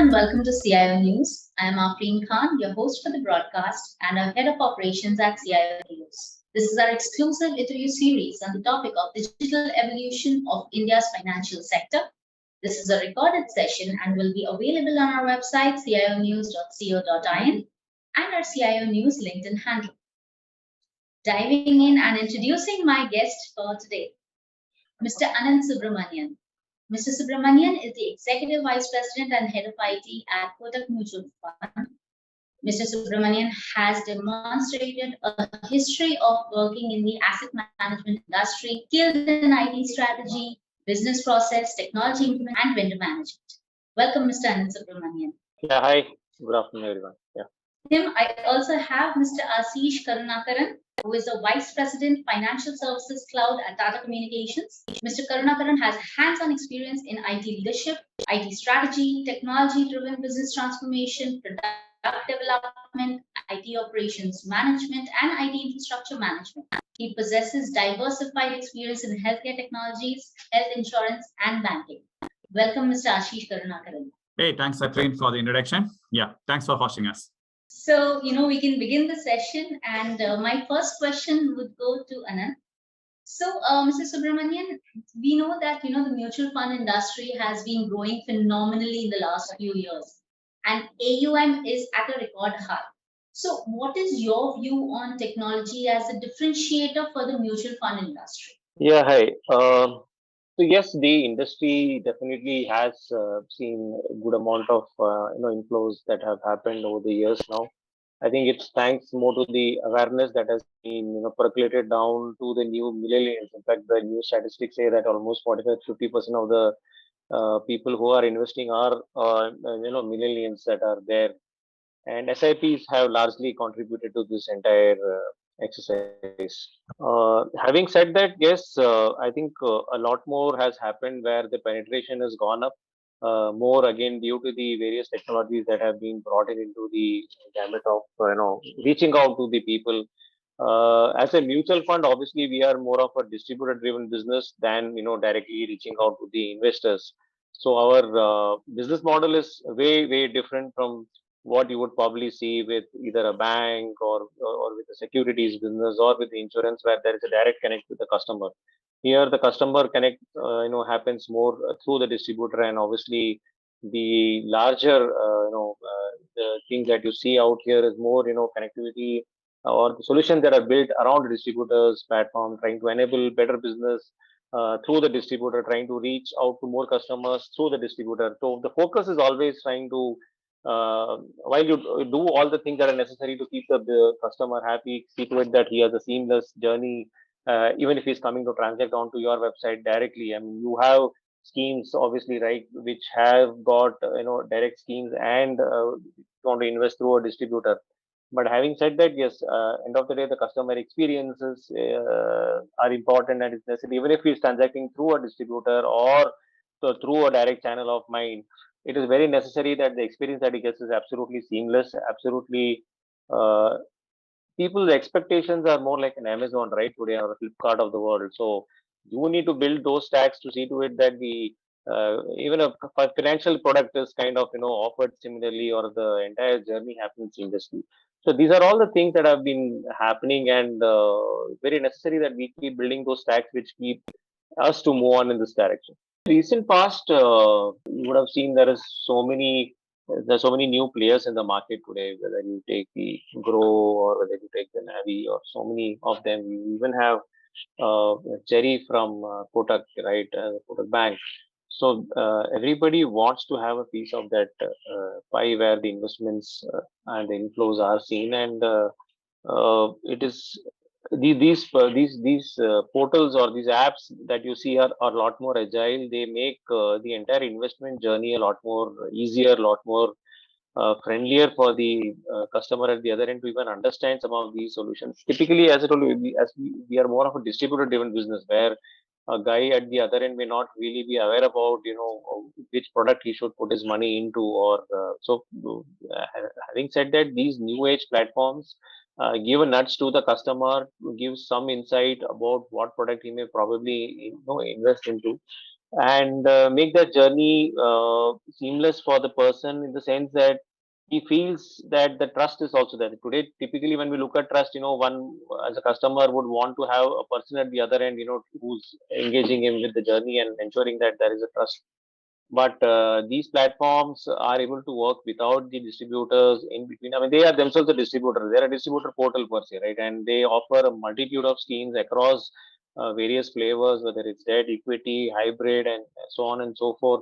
and welcome to CIO News. I am Afreen Khan, your host for the broadcast and our head of operations at CIO News. This is our exclusive interview series on the topic of digital evolution of India's financial sector. This is a recorded session and will be available on our website cionews.co.in and our CIO News LinkedIn handle. Diving in and introducing my guest for today, Mr. Ananth Subramanian. Mr. Subramanian is the Executive Vice President and Head of IT at Kotak Mutual Fund. Mr. Subramanian has demonstrated a history of working in the asset management industry, skilled in IT strategy, business process, technology implement, and vendor management. Welcome, Mr. Ananth Subramanian. Yeah, hi. Good afternoon, everyone. Yeah. Him, I also have Mr. Asish Karunakaran, who is the Vice President, Financial Services Cloud at Tata Communications. Mr. Karunakaran has hands-on experience in IT leadership, IT strategy, technology-driven business transformation, product development, IT operations management, and IT infrastructure management. He possesses diversified experience in healthcare technologies, health insurance, and banking. Welcome, Mr. Ashish Karunakaran. Hey, thanks, Satrin, for the introduction. Yeah, thanks for hosting us. So, we can begin the session, and my first question would go to Ananth. So, Mr. Subramanian, we know that, the mutual fund industry has been growing phenomenally in the last few years, and AUM is at a record high. So, what is your view on technology as a differentiator for the mutual fund industry? Yeah, hi. So yes, the industry definitely has seen a good amount of inflows that have happened over the years now. I think it's thanks more to the awareness that has been percolated down to the new millennials. In fact, the new statistics say that almost 45-50% of the people who are investing are millennials that are there, and SIPs have largely contributed to this entire exercise. Having said that, yes, I think a lot more has happened where the penetration has gone up more again due to the various technologies that have been brought in into the gamut of reaching out to the people. As a mutual fund, obviously we are more of a distributor-driven business than directly reaching out to the investors. So our business model is way different from what you would probably see with either a bank or with a securities business or with the insurance, where there is a direct connect with the customer. Here the customer connect happens more through the distributor, and obviously the larger the thing that you see out here is more connectivity or the solutions that are built around the distributors platform, trying to enable better business through the distributor, trying to reach out to more customers through the distributor. So the focus is always trying to while you do all the things that are necessary to keep the customer happy, see to it that he has a seamless journey, even if he's coming to transact onto your website directly. I mean, you have schemes, obviously, right, which have got direct schemes and want to invest through a distributor. But having said that, yes, end of the day, the customer experiences are important and it's necessary. Even if he's transacting through a distributor or through a direct channel of mine, it is very necessary that the experience that he gets is absolutely seamless, absolutely. People's expectations are more like an Amazon, right, today, or a Flipkart of the world. So you need to build those stacks to see to it that the even a financial product is kind of offered similarly, or the entire journey happens seamlessly. So these are all the things that have been happening, and very necessary that we keep building those stacks which keep us to move on in this direction. Recent past, you would have seen there's so many new players in the market today, whether you take the Grow or whether you take the Navi, or so many of them. You even have Cherry from Kotak, right, Kotak Bank. So everybody wants to have a piece of that pie where the investments and the inflows are seen, and it is these portals or these apps that you see are a lot more agile. They make the entire investment journey a lot more easier, a lot more friendlier for the customer at the other end to even understand some of these solutions. Typically, as I told you, we are more of a distributor-driven business where a guy at the other end may not really be aware about which product he should put his money into, or having said that, these new age platforms give a nudge to the customer, give some insight about what product he may probably invest into. and make that journey seamless for the person, in the sense that he feels that the trust is also there. Today, typically, when we look at trust, one as a customer would want to have a person at the other end, who's engaging him with the journey and ensuring that there is a trust. But these platforms are able to work without the distributors in between. I mean, they are themselves a distributor. They're a distributor portal per se, right? And they offer a multitude of schemes across various flavors, whether it's debt, equity, hybrid, and so on and so forth.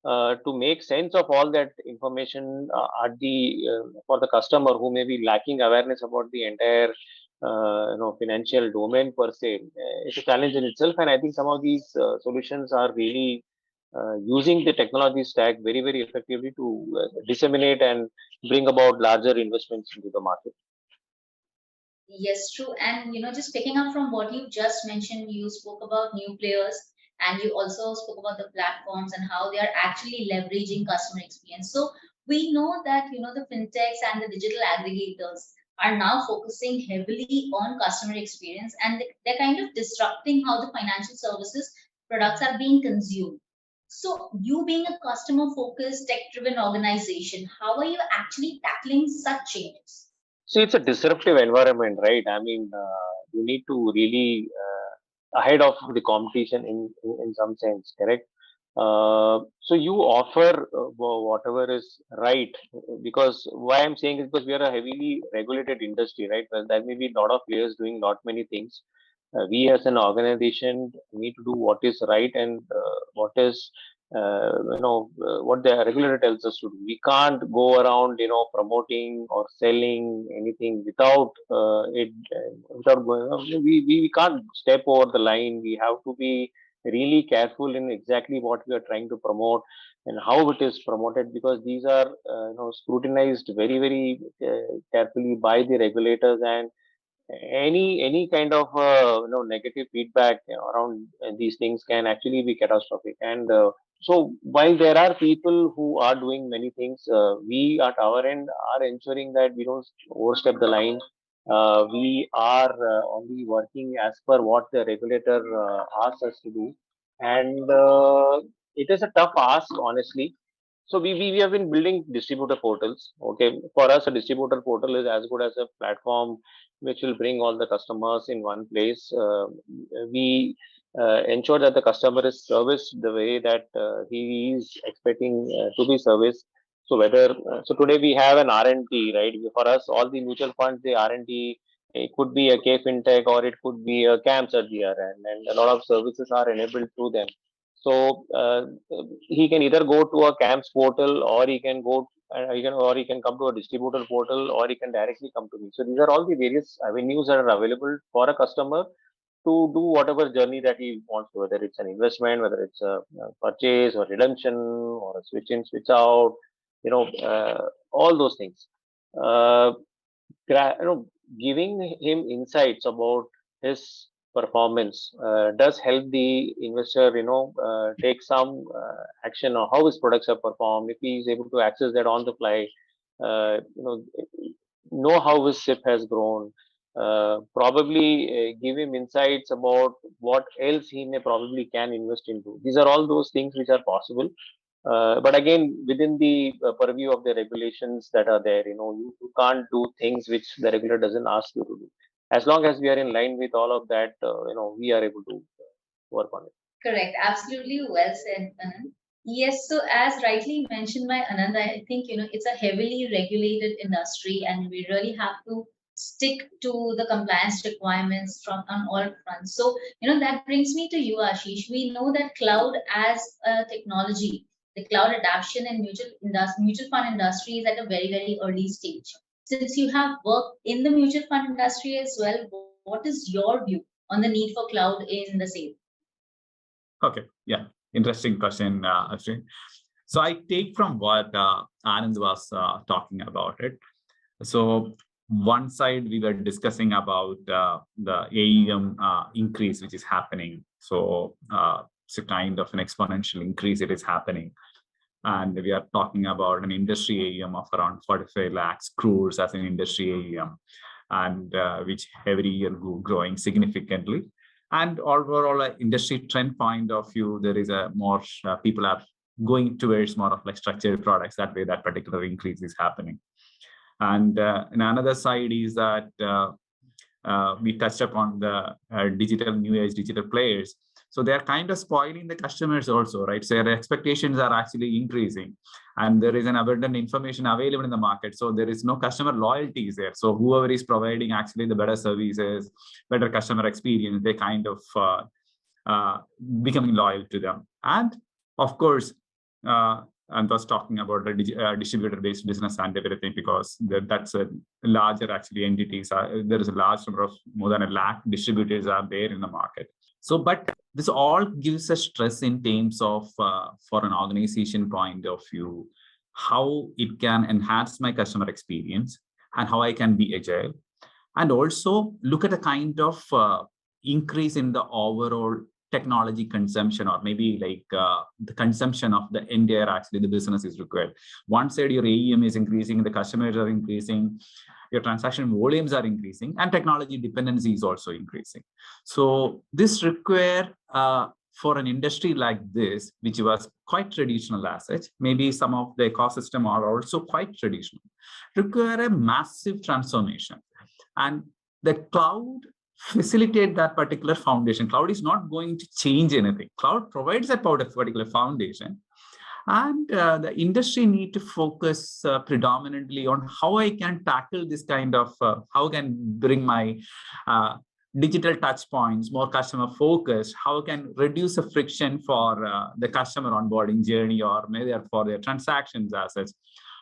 To make sense of all that information at the for the customer who may be lacking awareness about the entire financial domain per se, it's a challenge in itself. And I think some of these solutions are really using the technology stack very, very effectively to disseminate and bring about larger investments into the market. Yes, true. And just picking up from what you just mentioned, you spoke about new players and you also spoke about the platforms and how they are actually leveraging customer experience. So we know that the fintechs and the digital aggregators are now focusing heavily on customer experience, and they're kind of disrupting how the financial services products are being consumed. So you being a customer focused, tech driven organization, how are you actually tackling such changes? So it's a disruptive environment, right? I mean, you need to really ahead of the competition in some sense, correct? So you offer whatever is right, because why I'm saying is because we are a heavily regulated industry, right? Well, there may be a lot of players doing lot many things. We as an organization need to do what is right, and what is what the regulator tells us to do. We can't go around promoting or selling anything without it without going. We can't step over the line. We have to be really careful in exactly what we are trying to promote and how it is promoted, because these are scrutinized very, very carefully by the regulators. And any kind of negative feedback around these things can actually be catastrophic. And so while there are people who are doing many things, we at our end are ensuring that we don't overstep the line. We are only working as per what the regulator asks us to do. And it is a tough ask, honestly. So we have been building distributor portals. Okay, for us, a distributor portal is as good as a platform which will bring all the customers in one place. We ensure that the customer is serviced the way that he is expecting to be serviced. So whether so today we have an R&D, right? For us, all the mutual funds, the R&D, it could be a K fintech or it could be a CAMS at the other end, and a lot of services are enabled through them. So he can either go to a CAMS portal, or he can come to a distributor portal, or he can directly come to me. So these are all the various avenues that are available for a customer to do whatever journey that he wants to, whether it's an investment, whether it's a purchase or redemption or a switch in, switch out, all those things. Uh, Giving him insights about his performance does help the investor take some action on how his products have performed. If he is able to access that on the fly, uh, you know know how his ship has grown, probably give him insights about what else he may probably can invest into. These are all those things which are possible, but again, within the purview of the regulations that are there, you can't do things which the regulator doesn't ask you to do. As long as we are in line with all of that, we are able to work on it. Correct. Absolutely well said, Anand. Yes, so as rightly mentioned by Anand, I think it's a heavily regulated industry, and we really have to stick to the compliance requirements from on all fronts. So that brings me to you, Ashish. We know that cloud as a technology, the cloud adoption in mutual fund industry is at a very, very early stage. Since you have worked in the mutual fund industry as well, what is your view on the need for cloud in the same? Okay, yeah, interesting question, Ashwin. So I take from what Anand was talking about it. So one side we were discussing about the AEM increase which is happening. So it's a kind of an exponential increase it is happening. And we are talking about an industry AEM of around 45 lakhs crores as an industry AEM, and which every year growing significantly. And overall, industry trend point of view, there is a more people are going towards more of like structured products. That way, that particular increase is happening. And in another side is that we touched upon the digital new age digital players. So they're kind of spoiling the customers also, right? So their expectations are actually increasing, and there is an abundant information available in the market. So there is no customer loyalty there. So whoever is providing actually the better services, better customer experience, they kind of becoming loyal to them. And of course, and was talking about the distributor-based business and everything, because that's a larger actually entities. There is a large number of more than 1 lakh distributors are there in the market. So, but this all gives us stress in terms of for an organization point of view, how it can enhance my customer experience and how I can be agile, and also look at a kind of increase in the overall technology consumption, or maybe like the consumption of the entire actually the business is required. One side, your AEM is increasing, the customers are increasing, your transaction volumes are increasing, and technology dependency is also increasing. So this require for an industry like this, which was quite traditional assets, maybe some of the ecosystem are also quite traditional, require a massive transformation. And the cloud facilitate that particular foundation. Cloud is not going to change anything. Cloud provides that particular foundation. And the industry need to focus predominantly on how I can tackle this kind of, how I can bring my digital touch points, more customer focused, how I can reduce the friction for the customer onboarding journey, or maybe for their transactions assets,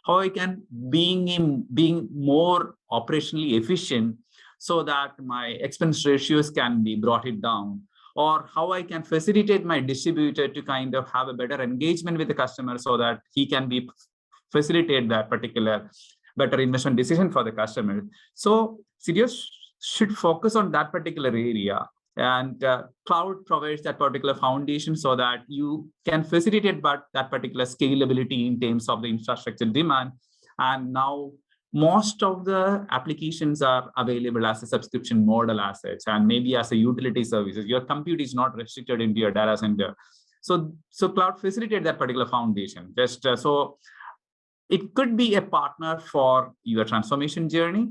how I can being more operationally efficient so that my expense ratios can be brought it down, or how I can facilitate my distributor to kind of have a better engagement with the customer so that he can be facilitate that particular better investment decision for the customer. So CDOs should focus on that particular area, and cloud provides that particular foundation so that you can facilitate that particular scalability in terms of the infrastructure demand. And now most of the applications are available as a subscription model assets, and maybe as a utility services. Your compute is not restricted into your data center. So cloud facilitate that particular foundation. Just so it could be a partner for your transformation journey,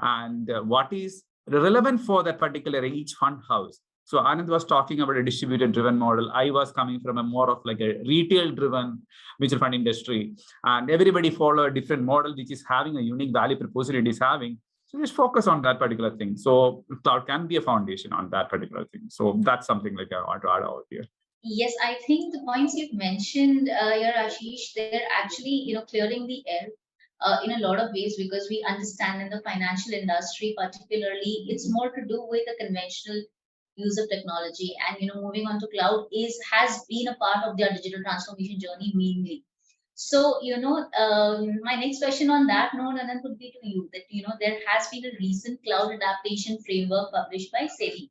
and what is relevant for that particular each fund house. So Ananth was talking about a distributor-driven model. I was coming from a more of like a retail-driven mutual fund industry, and everybody follow a different model, which is having a unique value proposition it is having. So just focus on that particular thing. So cloud can be a foundation on that particular thing. So that's something like I want to add out here. Yes, I think the points you've mentioned here, Ashish, they're actually, clearing the air in a lot of ways, because we understand in the financial industry, particularly, it's more to do with the conventional use of technology, and moving on to cloud has been a part of their digital transformation journey mainly. So my next question on that note, Anand, would be to you that there has been a recent cloud adaptation framework published by SEBI.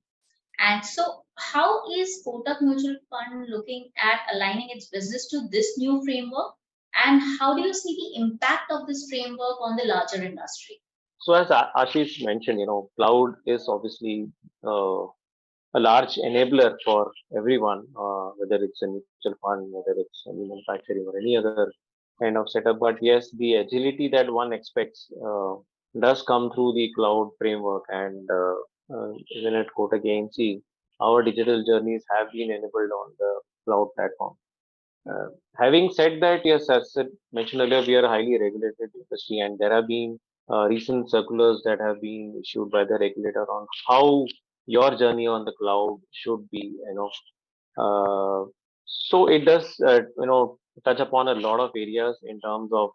And so how is Kotak Mutual Fund looking at aligning its business to this new framework? And how do you see the impact of this framework on the larger industry? So as Ashish mentioned, cloud is obviously a large enabler for everyone, whether it's a mutual fund, whether it's any manufacturing or any other kind of setup. But yes, the agility that one expects does come through the cloud framework, and even at Kotak AMC, our digital journeys have been enabled on the cloud platform. Having said that, yes, as I mentioned earlier, we are a highly regulated industry, and there have been recent circulars that have been issued by the regulator on how your journey on the cloud should be. So it does, touch upon a lot of areas in terms of,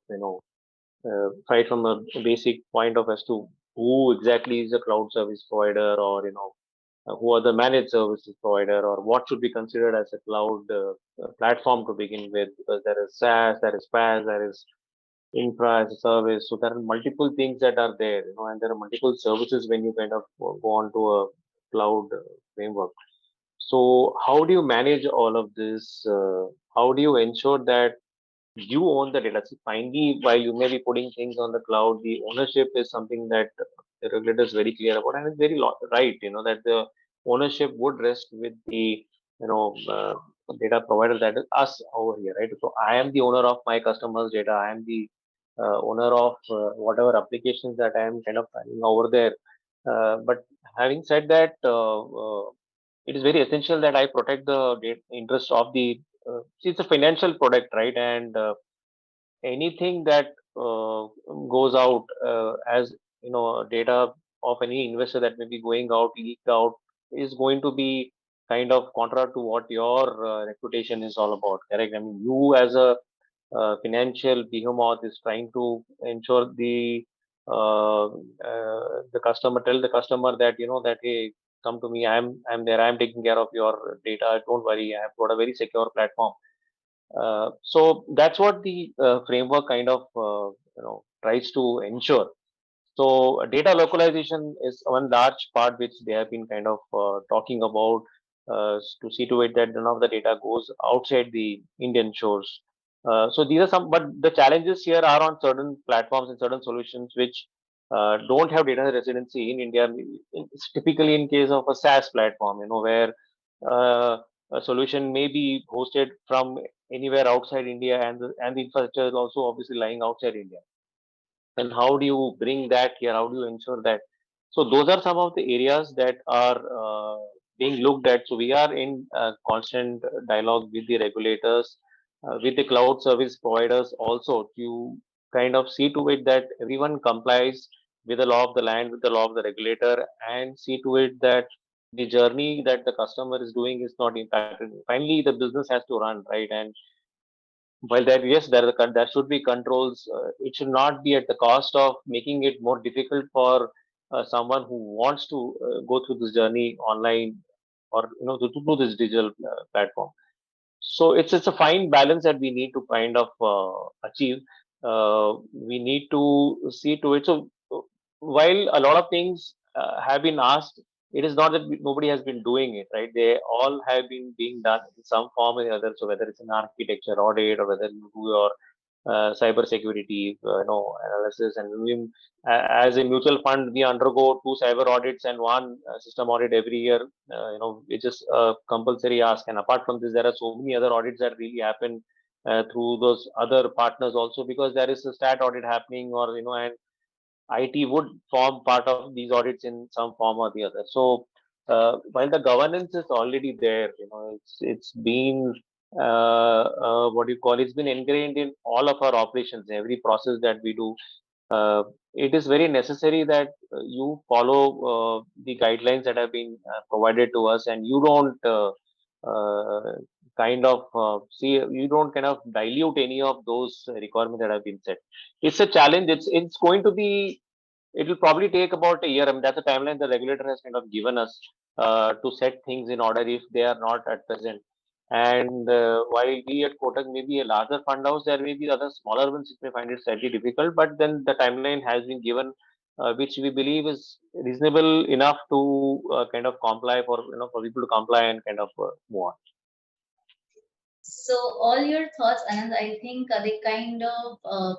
right from a basic point of as to who exactly is a cloud service provider, or who are the managed services provider, or what should be considered as a cloud platform to begin with, because there is SaaS, there is PaaS, there is infra as a service. So there are multiple things that are there, and there are multiple services when you kind of go on to a cloud framework. So how do you manage all of this? How do you ensure that you own the data? So finally, while you may be putting things on the cloud, the ownership is something that the regulator is very clear about, and it's very right. That the ownership would rest with the data provider, that is us over here, right? So I am the owner of my customers' data. I am the owner of whatever applications that I am kind of running over there. But having said that, it is very essential that I protect the interest of the. See, it's a financial product, right? And anything that goes out as data of any investor that may be going out, leaked out, is going to be kind of contra to what your reputation is all about, correct? I mean, you as a financial behemoth is trying to ensure the customer, tell the customer that that, hey, come to me, I'm there, I'm taking care of your data, don't worry, I've got a very secure platform. So that's what the framework kind of tries to ensure. So data localization is one large part which they have been kind of talking about, to see to it that none of the data goes outside the Indian shores. So these are some, but the challenges here are on certain platforms and certain solutions which don't have data residency in India. It's typically in case of a SaaS platform, where uh, a solution may be hosted from anywhere outside India, and the infrastructure is also obviously lying outside India. And how do you bring that here? How do you ensure that? So those are some of the areas that are being looked at. So we are in constant dialogue with the regulators, with the cloud service providers also, to kind of see to it that everyone complies with the law of the land, with the law of the regulator, and see to it that the journey that the customer is doing is not impacted. Finally, the business has to run, right? And while there, yes, there should be controls. It should not be at the cost of making it more difficult for someone who wants to go through this journey online, or to do this digital platform. So it's a fine balance that we need to kind of achieve. We need to see to it. So while a lot of things have been asked, it is not that nobody has been doing it, right? They all have been being done in some form or the other. So whether it's an architecture audit, or whether you do your cyber security analysis, and as a mutual fund, we undergo 2 cyber audits and 1 system audit every year, which is a compulsory ask. And apart from this, there are so many other audits that really happen through those other partners also, because there is a stat audit happening, or and IT would form part of these audits in some form or the other. So while the governance is already there, it's been what do you call, it's been ingrained in all of our operations, every process that we do. It is very necessary that you follow the guidelines that have been provided to us, and you don't kind of see, you don't kind of dilute any of those requirements that have been set. It's a challenge. It's going to be. It will probably take about a year. I mean, that's a timeline the regulator has kind of given us to set things in order if they are not at present. And while we at Kotak may be a larger fund house, there may be other smaller ones which may find it slightly difficult. But then the timeline has been given, which we believe is reasonable enough to kind of comply, for people to comply and kind of move on. So all your thoughts, Anand, I think they kind of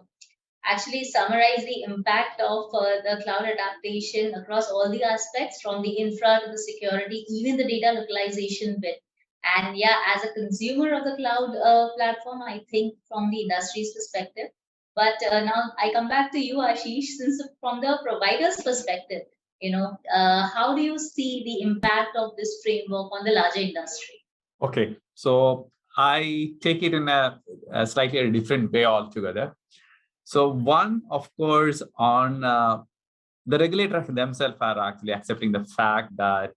actually summarize the impact of the cloud adaptation across all the aspects, from the infra to the security, even the data localization bit. And yeah, as a consumer of the cloud platform, I think from the industry's perspective. But now I come back to you, Ashish, since from the provider's perspective, how do you see the impact of this framework on the larger industry? Okay, so I take it in a slightly different way altogether. So one, of course, on the regulator themselves are actually accepting the fact that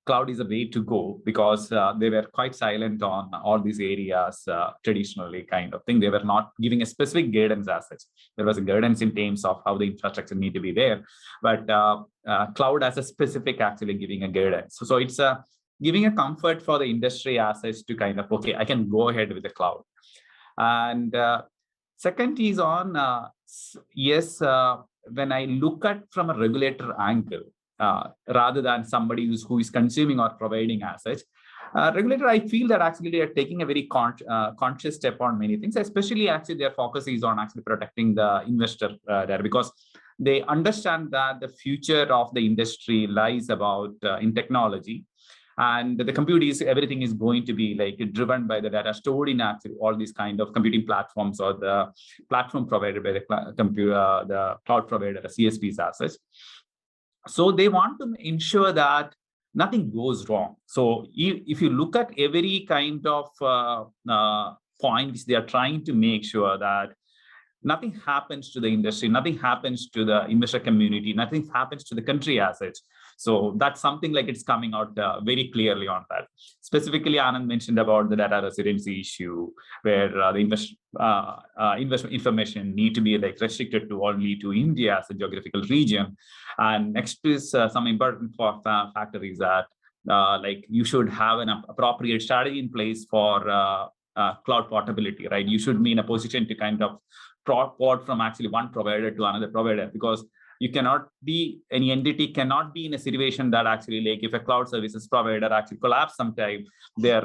cloud is a way to go, because they were quite silent on all these areas traditionally, kind of thing. They were not giving a specific guidance as such. There was a guidance in terms of how the infrastructure need to be there, but cloud as a specific actually giving a guidance. So it's giving a comfort for the industry assets to kind of, okay, I can go ahead with the cloud. And second is on, yes, when I look at from a regulator angle, rather than somebody who is consuming or providing assets, regulator, I feel that actually they are taking a very conscious step on many things, especially actually their focus is on actually protecting the investor there, because they understand that the future of the industry lies about in technology, and the compute is everything is going to be like driven by the data stored in actually all these kind of computing platforms or the platform provided by the computer, the cloud provider, the CSPs as such. So they want to ensure that nothing goes wrong. So if you look at every kind of point which they are trying to make sure that nothing happens to the industry, nothing happens to the investor community, nothing happens to the country as such. So that's something like it's coming out very clearly on that. Specifically, Anand mentioned about the data residency issue, where the investment information need to be like restricted to only to India as a geographical region. And next is some important factor is that like you should have an appropriate strategy in place for cloud portability, right? You should be in a position to kind of port from actually one provider to another provider, because you cannot be, any entity cannot be in a situation that actually like if a cloud services provider actually collapse sometime, their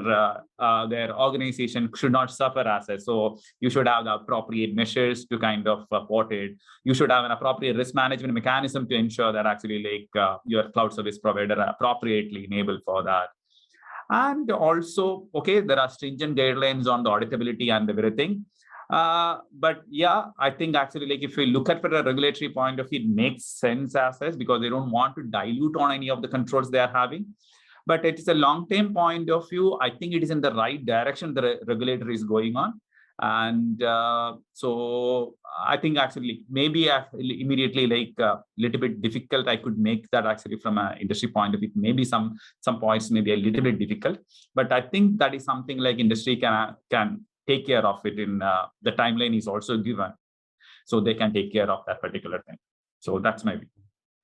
organization should not suffer assets. So you should have the appropriate measures to kind of port it. You should have an appropriate risk management mechanism to ensure that actually like your cloud service provider are appropriately enabled for that. And also, okay, there are stringent guidelines on the auditability and everything. But yeah, I think actually like if we look at from a regulatory point of view, it makes sense as such, because they don't want to dilute on any of the controls they are having. But it is a long-term point of view. I think it is in the right direction the regulator is going on. And so I think actually maybe immediately like a little bit difficult. I could make that actually from an industry point of view. Maybe some points may be a little bit difficult, but I think that is something like industry can take care of it in the timeline is also given, so they can take care of that particular thing. So that's my view.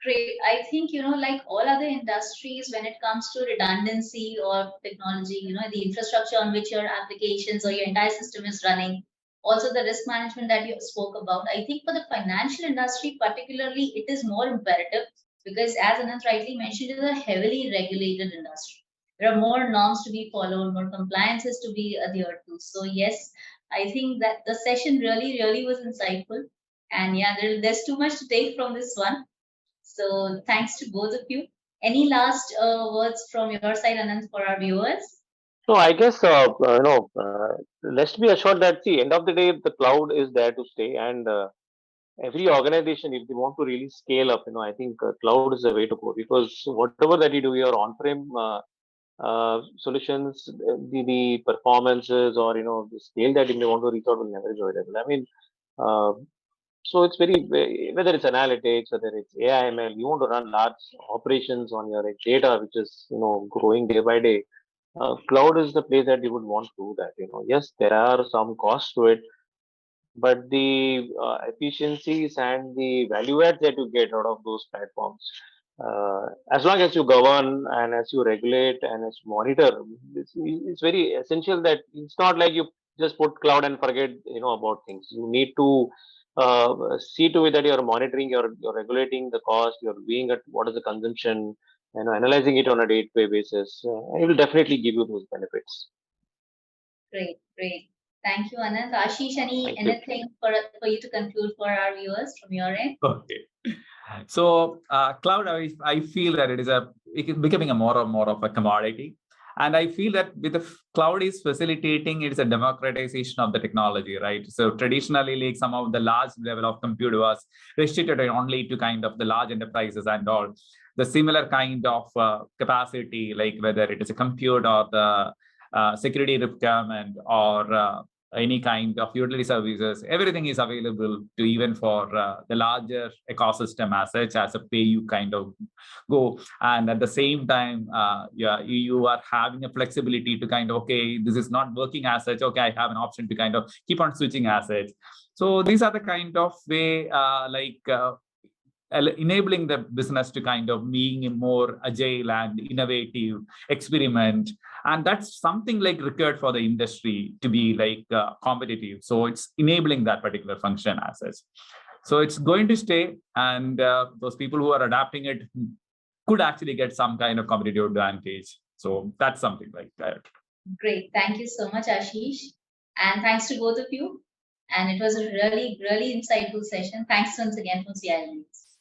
Great. I think, like all other industries, when it comes to redundancy or technology, the infrastructure on which your applications or your entire system is running, also the risk management that you spoke about, I think for the financial industry particularly, it is more imperative because, as Ananth rightly mentioned, it is a heavily regulated industry. There are more norms to be followed, more compliances to be adhered to. So yes, I think that the session really, really was insightful. And yeah, there's too much to take from this one. So thanks to both of you. Any last words from your side, Ananth, for our viewers? No, I guess let's be assured that the end of the day, the cloud is there to stay, and every organization, if they want to really scale up, I think cloud is the way to go, because whatever that you do, your on-prem solutions, the performances or the scale that you may want to reach out will never be available. I mean, uh, so it's whether it's analytics, whether it's AI, ML, you want to run large operations on your data, which is growing day by day. Cloud is the place that you would want to do that. Yes, there are some costs to it, but the efficiencies and the value adds that you get out of those platforms, as long as you govern and as you regulate and as you monitor, it's very essential that it's not like you just put cloud and forget about things. You need to see to it that you're monitoring, you're regulating the cost, you're viewing at what is the consumption, analyzing it on a day-to-day basis. It will definitely give you those benefits. Great, great. Thank you, Ananth. Ashish, Thank you. anything for you to conclude for our viewers from your end? Okay. So cloud, I feel that it is becoming a more and more of a commodity. And I feel that with the cloud is facilitating, it's a democratization of the technology, right? So traditionally, like some of the large level of compute was restricted only to kind of the large enterprises and all. The similar kind of capacity, like whether it is a compute or the security requirement or any kind of utility services, everything is available to even for the larger ecosystem as such, as a pay you kind of go. And at the same time, you are having a flexibility to kind of, okay, this is not working as such, okay, I have an option to kind of keep on switching assets. So these are the kind of way enabling the business to kind of being a more agile and innovative experiment. And that's something like required for the industry to be like competitive. So it's enabling that particular function as such. So it's going to stay, and those people who are adapting it could actually get some kind of competitive advantage. So that's something like that. Great. Thank you so much, Ashish. And thanks to both of you. And it was a really, really insightful session. Thanks once again from CIL News.